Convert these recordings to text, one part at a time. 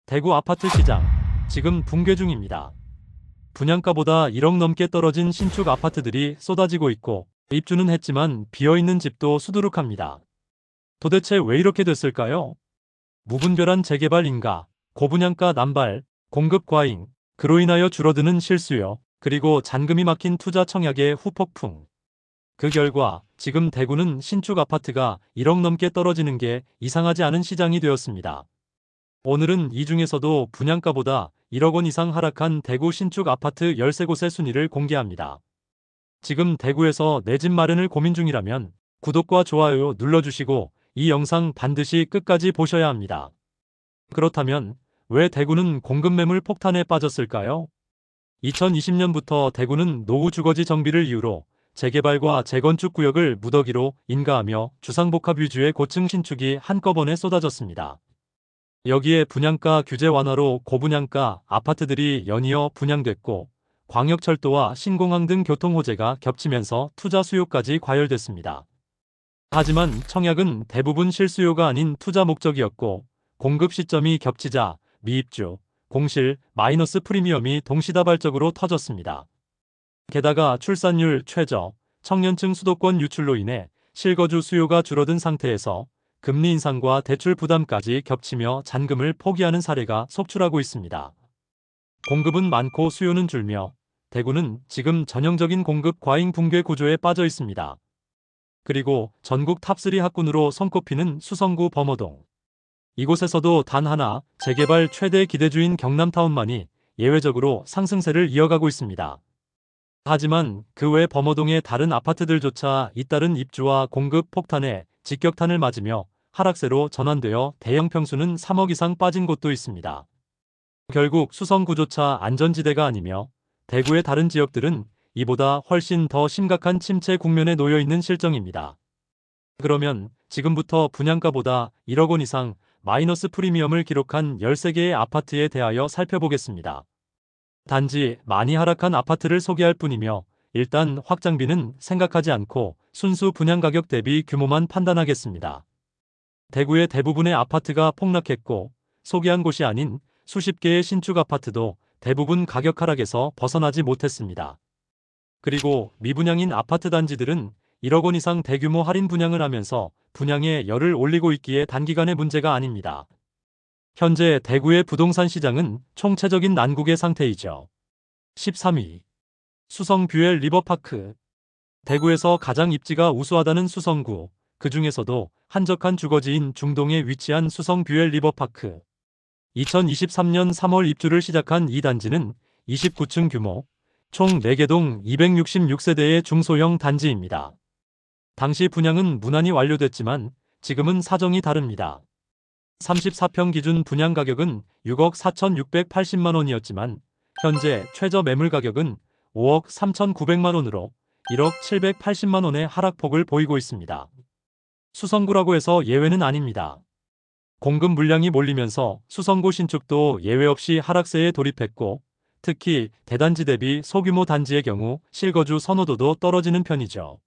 대구 아파트 시장 지금 붕괴 중입니다. 분양가보다 1억 넘게 떨어진 신축 아파트들이 쏟아지고 있고 입주는 했지만 비어있는 집도 수두룩합니다. 도대체 왜 이렇게 됐을까요? 무분별한 재개발인가, 고분양가 남발, 공급 과잉, 그로 인하여 줄어드는 실수요, 그리고 잔금이 막힌 투자 청약의 후폭풍. 그 결과 지금 대구는 신축 아파트가 1억 넘게 떨어지는 게 이상하지 않은 시장이 되었습니다. 오늘은 이 중에서도 분양가보다 1억 원 이상 하락한 대구 신축 아파트 13곳의 순위를 공개합니다. 지금 대구에서 내 집 마련을 고민 중이라면 구독과 좋아요 눌러주시고 이 영상 반드시 끝까지 보셔야 합니다. 그렇다면 왜 대구는 공급 매물 폭탄에 빠졌을까요? 2020년부터 대구는 노후 주거지 정비를 이유로 재개발과 재건축 구역을 무더기로 인가하며 주상복합 위주의 고층 신축이 한꺼번에 쏟아졌습니다. 여기에 분양가 규제 완화로 고분양가 아파트들이 연이어 분양됐고 광역철도와 신공항 등 교통 호재가 겹치면서 투자 수요까지 과열됐습니다. 하지만 청약은 대부분 실수요가 아닌 투자 목적이었고 공급 시점이 겹치자 미입주, 공실, 마이너스 프리미엄이 동시다발적으로 터졌습니다. 게다가 출산율 최저, 청년층 수도권 유출로 인해 실거주 수요가 줄어든 상태에서 금리 인상과 대출 부담까지 겹치며 잔금을 포기하는 사례가 속출하고 있습니다. 공급은 많고 수요는 줄며 대구는 지금 전형적인 공급 과잉 붕괴 구조에 빠져 있습니다. 그리고 전국 탑3 학군으로 손꼽히는 수성구 범어동. 이곳에서도 단 하나 재개발 최대 기대주인 경남타운만이 예외적으로 상승세를 이어가고 있습니다. 하지만 그 외 범어동의 다른 아파트들조차 잇따른 입주와 공급 폭탄에 직격탄을 맞으며 하락세로 전환되어 대형 평수는 3억 이상 빠진 곳도 있습니다. 결국 수성구조차 안전지대가 아니며 대구의 다른 지역들은 이보다 훨씬 더 심각한 침체 국면에 놓여 있는 실정입니다. 그러면 지금부터 분양가보다 1억 원 이상 마이너스 프리미엄을 기록한 13개의 아파트에 대하여 살펴보겠습니다. 단지 많이 하락한 아파트를 소개할 뿐이며 일단 확장비는 생각하지 않고 순수 분양가격 대비 규모만 판단하겠습니다. 대구의 대부분의 아파트가 폭락했고 소개한 곳이 아닌 수십 개의 신축 아파트도 대부분 가격 하락에서 벗어나지 못했습니다. 그리고 미분양인 아파트 단지들은 1억 원 이상 대규모 할인 분양을 하면서 분양에 열을 올리고 있기에 단기간의 문제가 아닙니다. 현재 대구의 부동산 시장은 총체적인 난국의 상태이죠. 13위. 수성 뷰엘 리버파크. 대구에서 가장 입지가 우수하다는 수성구, 그 중에서도 한적한 주거지인 중동에 위치한 수성 뷰엘 리버파크. 2023년 3월 입주를 시작한 이 단지는 29층 규모, 총 4개 동 266세대의 중소형 단지입니다. 당시 분양은 무난히 완료됐지만 지금은 사정이 다릅니다. 34평 기준 분양 가격은 6억 4,680만 원이었지만 현재 최저 매물 가격은 5억 3,900만 원으로 1억 780만 원의 하락폭을 보이고 있습니다. 수성구라고 해서 예외는 아닙니다. 공급 물량이 몰리면서 수성구 신축도 예외 없이 하락세에 돌입했고 특히 대단지 대비 소규모 단지의 경우 실거주 선호도도 떨어지는 편이죠.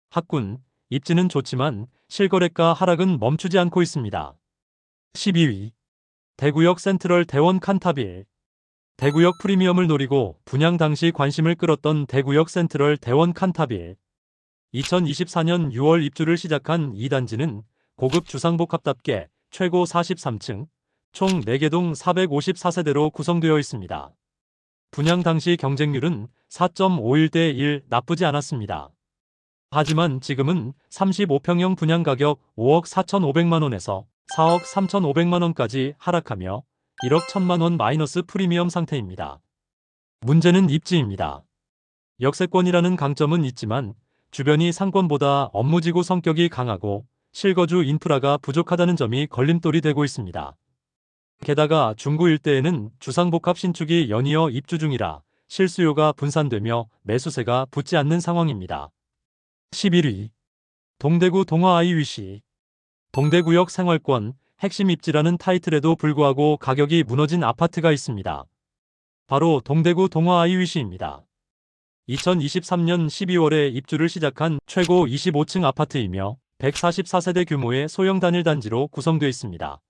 학군, 입지는 좋지만 실거래가 하락은 멈추지 않고 있습니다. 12위. 대구역 센트럴 대원 칸타빌. 대구역 프리미엄을 노리고 분양 당시 관심을 끌었던 대구역 센트럴 대원 칸타빌. 2024년 6월 입주를 시작한 이 단지는 고급 주상복합답게 최고 43층, 총 4개 동 454세대로 구성되어 있습니다. 분양 당시 경쟁률은 4.51대 1 나쁘지 않았습니다. 하지만 지금은 35평형 분양 가격 5억 4,500만 원에서 4억 3,500만 원까지 하락하며 1억 1,000만 원 마이너스 프리미엄 상태입니다. 문제는 입지입니다. 역세권이라는 강점은 있지만 주변이 상권보다 업무지구 성격이 강하고 실거주 인프라가 부족하다는 점이 걸림돌이 되고 있습니다. 게다가 중구 일대에는 주상복합 신축이 연이어 입주 중이라 실수요가 분산되며 매수세가 붙지 않는 상황입니다. 11위. 동대구 동아아이위시. 동대구역 생활권, 핵심 입지라는 타이틀에도 불구하고 가격이 무너진 아파트가 있습니다. 바로 동대구 동아아이위시입니다. 2023년 12월에 입주를 시작한 최고 25층 아파트이며 144세대 규모의 소형 단일 단지로 구성되어 있습니다.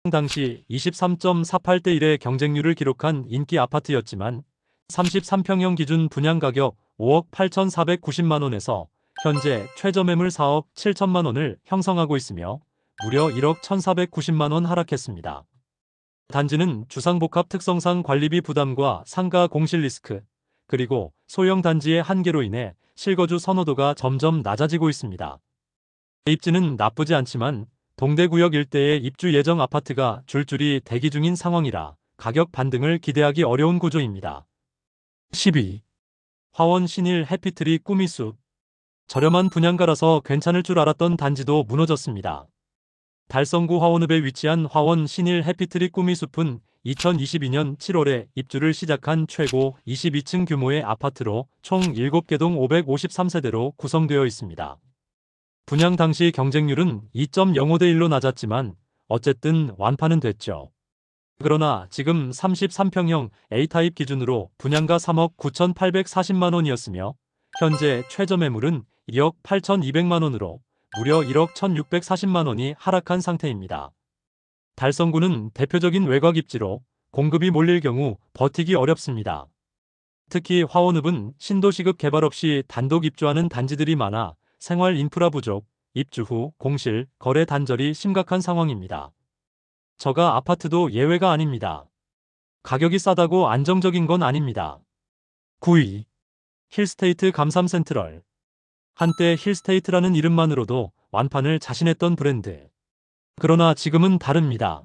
당시 23.48대 1의 경쟁률을 기록한 인기 아파트였지만 33평형 기준 분양 가격 5억 8,490만 원에서 현재 최저 매물 4억 7천만 원을 형성하고 있으며 무려 1억 1,490만 원 하락했습니다. 단지는 주상복합 특성상 관리비 부담과 상가 공실 리스크, 그리고 소형 단지의 한계로 인해 실거주 선호도가 점점 낮아지고 있습니다. 입지는 나쁘지 않지만 동대구역 일대의 입주 예정 아파트가 줄줄이 대기 중인 상황이라 가격 반등을 기대하기 어려운 구조입니다. 12. 화원 신일 해피트리 꾸미숲. 저렴한 분양가라서 괜찮을 줄 알았던 단지도 무너졌습니다. 달성구 화원읍에 위치한 화원 신일 해피트리 꾸미숲은 2022년 7월에 입주를 시작한 최고 22층 규모의 아파트로 총 7개 동 553세대로 구성되어 있습니다. 분양 당시 경쟁률은 2.05대 1로 낮았지만 어쨌든 완파는 됐죠. 그러나 지금 33평형 A타입 기준으로 분양가 3억 9,840만 원이었으며 현재 최저 매물은 2억 8,200만 원으로 무려 1억 1,640만 원이 하락한 상태입니다. 달성구는 대표적인 외곽 입지로 공급이 몰릴 경우 버티기 어렵습니다. 특히 화원읍은 신도시급 개발 없이 단독 입주하는 단지들이 많아 생활 인프라 부족, 입주 후 공실, 거래 단절이 심각한 상황입니다. 저가 아파트도 예외가 아닙니다. 가격이 싸다고 안정적인 건 아닙니다. 9위. 힐스테이트 감삼센트럴. 한때 힐스테이트라는 이름만으로도 완판을 자신했던 브랜드. 그러나 지금은 다릅니다.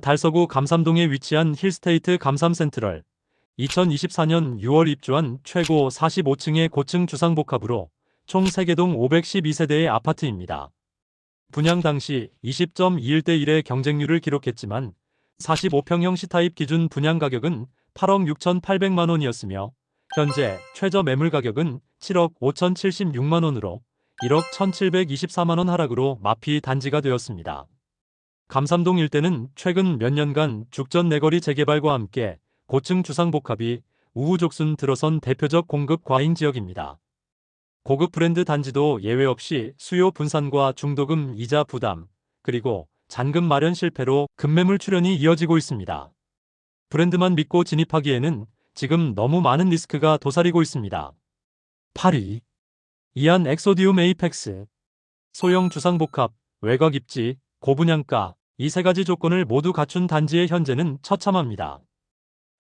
달서구 감삼동에 위치한 힐스테이트 감삼센트럴. 2024년 6월 입주한 최고 45층의 고층 주상복합으로 총 3개 동 512세대의 아파트입니다. 분양 당시 20.21대 1의 경쟁률을 기록했지만 45평형 C타입 기준 분양 가격은 8억 6,800만 원이었으며 현재 최저 매물 가격은 7억 5,076만 원으로 1억 1,724만 원 하락으로 마피 단지가 되었습니다. 감삼동 일대는 최근 몇 년간 죽전 내거리 재개발과 함께 고층 주상복합이 우후죽순 들어선 대표적 공급 과잉 지역입니다. 고급 브랜드 단지도 예외 없이 수요 분산과 중도금 이자 부담, 그리고 잔금 마련 실패로 급매물 출현이 이어지고 있습니다. 브랜드만 믿고 진입하기에는 지금 너무 많은 리스크가 도사리고 있습니다. 8위. 이안 엑소디움 에이펙스. 소형 주상복합, 외곽 입지, 고분양가, 이 세 가지 조건을 모두 갖춘 단지의 현재는 처참합니다.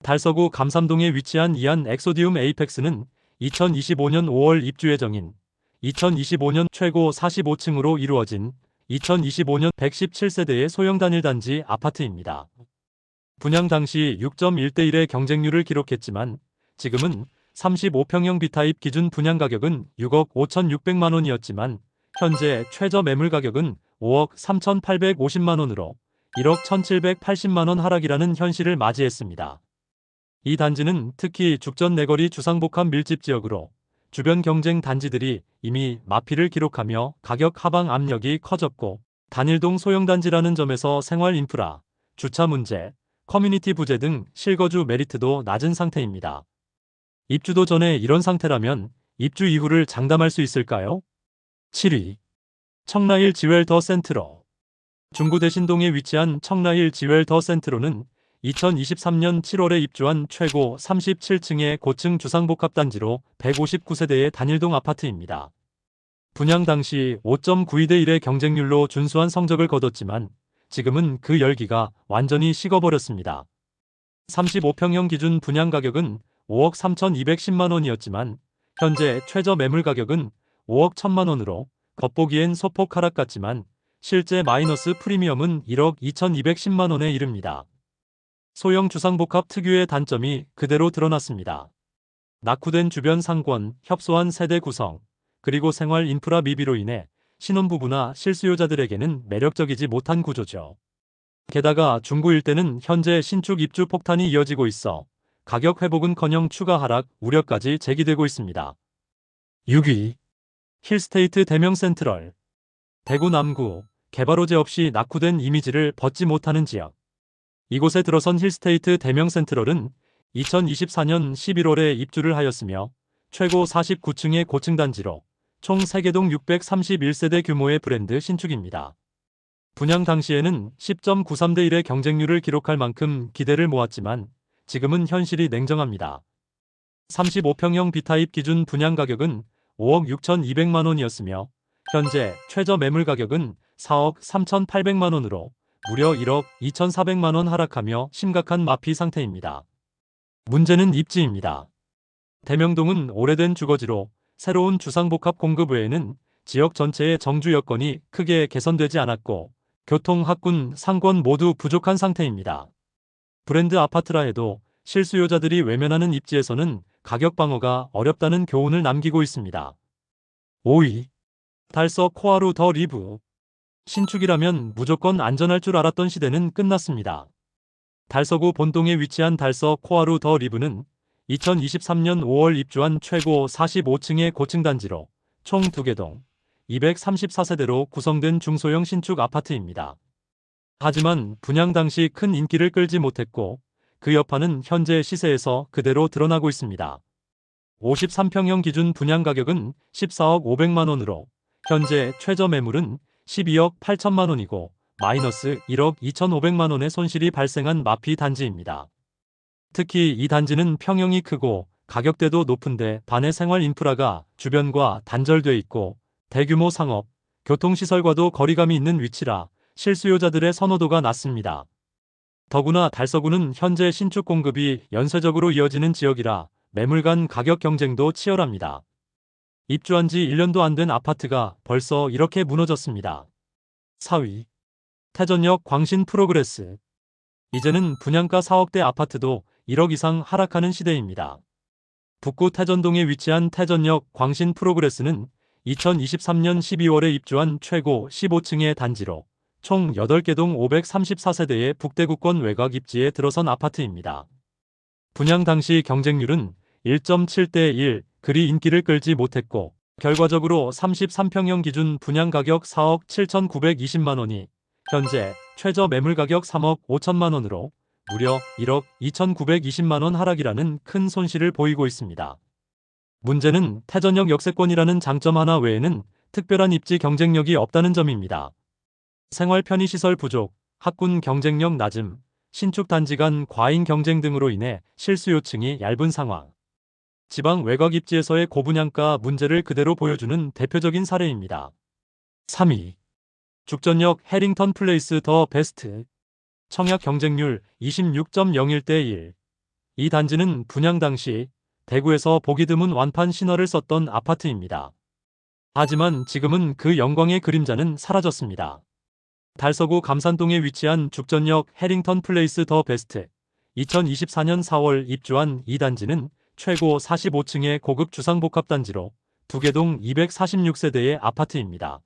달서구 감삼동에 위치한 이안 엑소디움 에이펙스는 2025년 5월 입주 예정인 2025년 최고 45층으로 이루어진 2025년 117세대의 소형 단일 단지 아파트입니다. 분양 당시 6.1대 1의 경쟁률을 기록했지만 지금은 35평형 B타입 기준 분양 가격은 6억 5,600만 원이었지만 현재 최저 매물 가격은 5억 3,850만 원으로 1억 1,780만 원 하락이라는 현실을 맞이했습니다. 이 단지는 특히 죽전 내거리 주상복합 밀집 지역으로 주변 경쟁 단지들이 이미 마피를 기록하며 가격 하방 압력이 커졌고 단일동 소형단지라는 점에서 생활 인프라, 주차 문제, 커뮤니티 부재 등 실거주 메리트도 낮은 상태입니다. 입주도 전에 이런 상태라면 입주 이후를 장담할 수 있을까요? 7위. 청라일 지웰 더 센트로. 중구 대신동에 위치한 청라일 지웰 더 센트로는 2023년 7월에 입주한 최고 37층의 고층 주상복합 단지로 159세대의 단일동 아파트입니다. 분양 당시 5.92대 1의 경쟁률로 준수한 성적을 거뒀지만 지금은 그 열기가 완전히 식어버렸습니다. 35평형 기준 분양 가격은 5억 3,210만 원이었지만 현재 최저 매물 가격은 5억 1,000만 원으로 겉보기엔 소폭 하락 같지만 실제 마이너스 프리미엄은 1억 2,210만 원에 이릅니다. 소형 주상복합 특유의 단점이 그대로 드러났습니다. 낙후된 주변 상권, 협소한 세대 구성, 그리고 생활 인프라 미비로 인해 신혼부부나 실수요자들에게는 매력적이지 못한 구조죠. 게다가 중구 일대는 현재 신축 입주 폭탄이 이어지고 있어 가격 회복은커녕 추가 하락 우려까지 제기되고 있습니다. 6위. 힐스테이트 대명 센트럴. 대구 남구, 개발 호재 없이 낙후된 이미지를 벗지 못하는 지역. 이곳에 들어선 힐스테이트 대명 센트럴은 2024년 11월에 입주를 하였으며 최고 49층의 고층 단지로 총 3개 동 631세대 규모의 브랜드 신축입니다. 분양 당시에는 10.93대 1의 경쟁률을 기록할 만큼 기대를 모았지만 지금은 현실이 냉정합니다. 35평형 B타입 기준 분양 가격은 5억 6,200만 원이었으며 현재 최저 매물 가격은 4억 3,800만 원으로 무려 1억 2,400만 원 하락하며 심각한 마피 상태입니다. 문제는 입지입니다. 대명동은 오래된 주거지로 새로운 주상복합 공급 외에는 지역 전체의 정주 여건이 크게 개선되지 않았고 교통, 학군, 상권 모두 부족한 상태입니다. 브랜드 아파트라 해도 실수요자들이 외면하는 입지에서는 가격 방어가 어렵다는 교훈을 남기고 있습니다. 5위. 달서 코하루 더 리브. 신축이라면 무조건 안전할 줄 알았던 시대는 끝났습니다. 달서구 본동에 위치한 달서 코하루 더 리브는 2023년 5월 입주한 최고 45층의 고층 단지로 총 2개 동 234세대로 구성된 중소형 신축 아파트입니다. 하지만 분양 당시 큰 인기를 끌지 못했고 그 여파는 현재 시세에서 그대로 드러나고 있습니다. 53평형 기준 분양 가격은 14억 500만 원으로 현재 최저 매물은 12억 8천만 원이고 마이너스 1억 2,500만 원의 손실이 발생한 마피 단지입니다. 특히 이 단지는 평형이 크고 가격대도 높은데 반의 생활 인프라가 주변과 단절돼 있고 대규모 상업, 교통시설과도 거리감이 있는 위치라 실수요자들의 선호도가 낮습니다. 더구나 달서구는 현재 신축 공급이 연쇄적으로 이어지는 지역이라 매물 간 가격 경쟁도 치열합니다. 입주한 지 1년도 안 된 아파트가 벌써 이렇게 무너졌습니다. 4위. 태전역 광신 프로그레스. 이제는 분양가 4억대 아파트도 1억 이상 하락하는 시대입니다. 북구 태전동에 위치한 태전역 광신 프로그레스는 2023년 12월에 입주한 최고 15층의 단지로 총 8개 동 534세대의 북대구권 외곽 입지에 들어선 아파트입니다. 분양 당시 경쟁률은 1.7대 1, 그리 인기를 끌지 못했고 결과적으로 33평형 기준 분양 가격 4억 7,920만 원이 현재 최저 매물 가격 3억 5천만 원으로 무려 1억 2,920만 원 하락이라는 큰 손실을 보이고 있습니다. 문제는 태전역 역세권이라는 장점 하나 외에는 특별한 입지 경쟁력이 없다는 점입니다. 생활 편의시설 부족, 학군 경쟁력 낮음, 신축 단지 간 과잉 경쟁 등으로 인해 실수요층이 얇은 상황. 지방 외곽 입지에서의 고분양가 문제를 그대로 보여주는 대표적인 사례입니다. 3위. 죽전역 해링턴 플레이스 더 베스트. 청약 경쟁률 26.01대 1. 이 단지는 분양 당시 대구에서 보기 드문 완판 신화를 썼던 아파트입니다. 하지만 지금은 그 영광의 그림자는 사라졌습니다. 달서구 감산동에 위치한 죽전역 해링턴 플레이스 더 베스트. 2024년 4월 입주한 이 단지는 최고 45층의 고급 주상복합단지로 2개 동 246세대의 아파트입니다.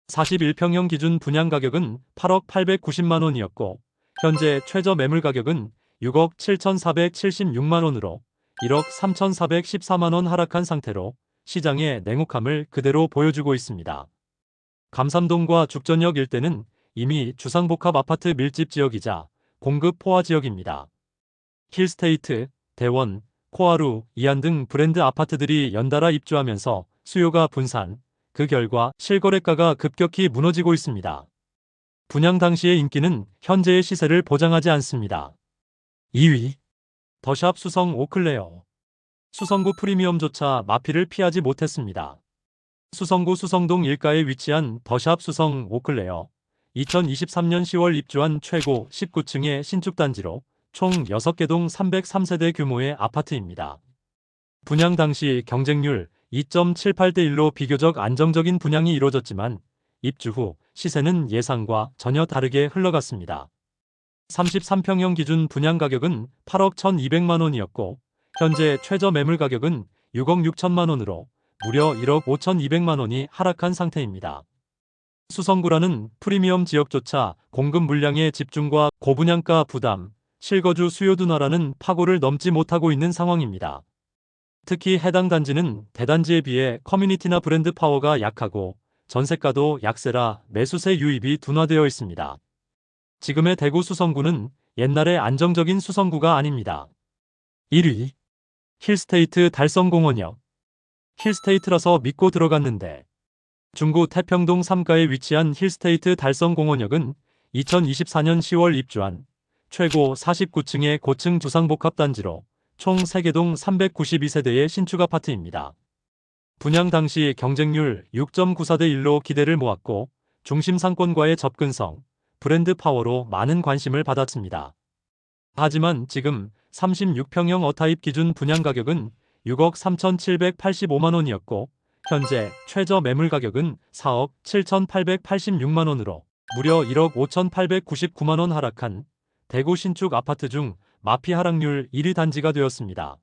41평형 기준 분양 가격은 8억 890만 원이었고 현재 최저 매물 가격은 6억 7,476만 원으로 1억 3,414만 원 하락한 상태로 시장의 냉혹함을 그대로 보여주고 있습니다. 감삼동과 죽전역 일대는 이미 주상복합 아파트 밀집 지역이자 공급 포화 지역입니다. 힐스테이트, 대원, 코하루, 이안 등 브랜드 아파트들이 연달아 입주하면서 수요가 분산, 그 결과 실거래가가 급격히 무너지고 있습니다. 분양 당시의 인기는 현재의 시세를 보장하지 않습니다. 2위. 더샵 수성 오클레어. 수성구 프리미엄조차 마피를 피하지 못했습니다. 수성구 수성동 일가에 위치한 더샵 수성 오클레어. 2023년 10월 입주한 최고 19층의 신축단지로 총 6개 동 303세대 규모의 아파트입니다. 분양 당시 경쟁률 2.78대 1로 비교적 안정적인 분양이 이루어졌지만 입주 후 시세는 예상과 전혀 다르게 흘러갔습니다. 33평형 기준 분양 가격은 8억 1,200만 원이었고 현재 최저 매물 가격은 6억 6천만 원으로 무려 1억 5,200만 원이 하락한 상태입니다. 수성구라는 프리미엄 지역조차 공급 물량의 집중과 고분양가 부담, 실거주 수요 둔화라는 파고를 넘지 못하고 있는 상황입니다. 특히 해당 단지는 대단지에 비해 커뮤니티나 브랜드 파워가 약하고 전세가도 약세라 매수세 유입이 둔화되어 있습니다. 지금의 대구 수성구는 옛날의 안정적인 수성구가 아닙니다. 1위. 힐스테이트 달성공원역. 힐스테이트라서 믿고 들어갔는데 중구 태평동 3가에 위치한 힐스테이트 달성공원역은 2024년 10월 입주한 최고 49층의 고층 주상복합단지로 총 3개동 392세대의 신축 아파트입니다. 분양 당시 경쟁률 6.94대 1로 기대를 모았고 중심 상권과의 접근성, 브랜드 파워로 많은 관심을 받았습니다. 하지만 지금 36평형 어타입 기준 분양 가격은 6억 3,785만 원이었고 현재 최저 매물 가격은 4억 7,886만 원으로 무려 1억 5,899만 원 하락한 대구 신축 아파트 중 마피 하락률 1위 단지가 되었습니다.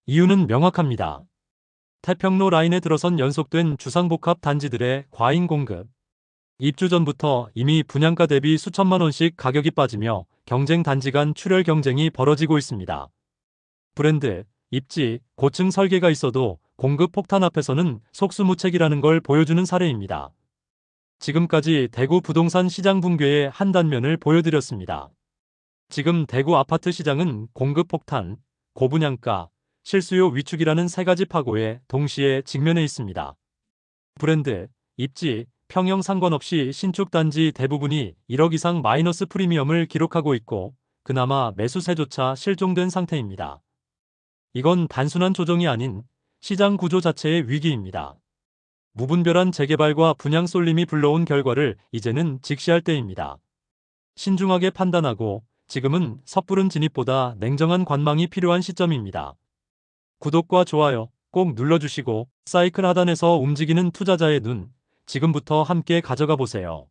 이유는 명확합니다. 태평로 라인에 들어선 연속된 주상복합 단지들의 과잉 공급. 입주 전부터 이미 분양가 대비 수천만 원씩 가격이 빠지며 경쟁 단지 간 출혈 경쟁이 벌어지고 있습니다. 브랜드, 입지, 고층 설계가 있어도 공급 폭탄 앞에서는 속수무책이라는 걸 보여주는 사례입니다. 지금까지 대구 부동산 시장 붕괴의 한 단면을 보여드렸습니다. 지금 대구 아파트 시장은 공급 폭탄, 고분양가, 실수요 위축이라는 세 가지 파고에 동시에 직면해 있습니다. 브랜드, 입지, 평형 상관없이 신축 단지 대부분이 1억 이상 마이너스 프리미엄을 기록하고 있고 그나마 매수세조차 실종된 상태입니다. 이건 단순한 조정이 아닌 시장 구조 자체의 위기입니다. 무분별한 재개발과 분양 쏠림이 불러온 결과를 이제는 직시할 때입니다. 신중하게 판단하고 지금은 섣부른 진입보다 냉정한 관망이 필요한 시점입니다. 구독과 좋아요 꼭 눌러주시고 사이클 하단에서 움직이는 투자자의 눈 지금부터 함께 가져가 보세요.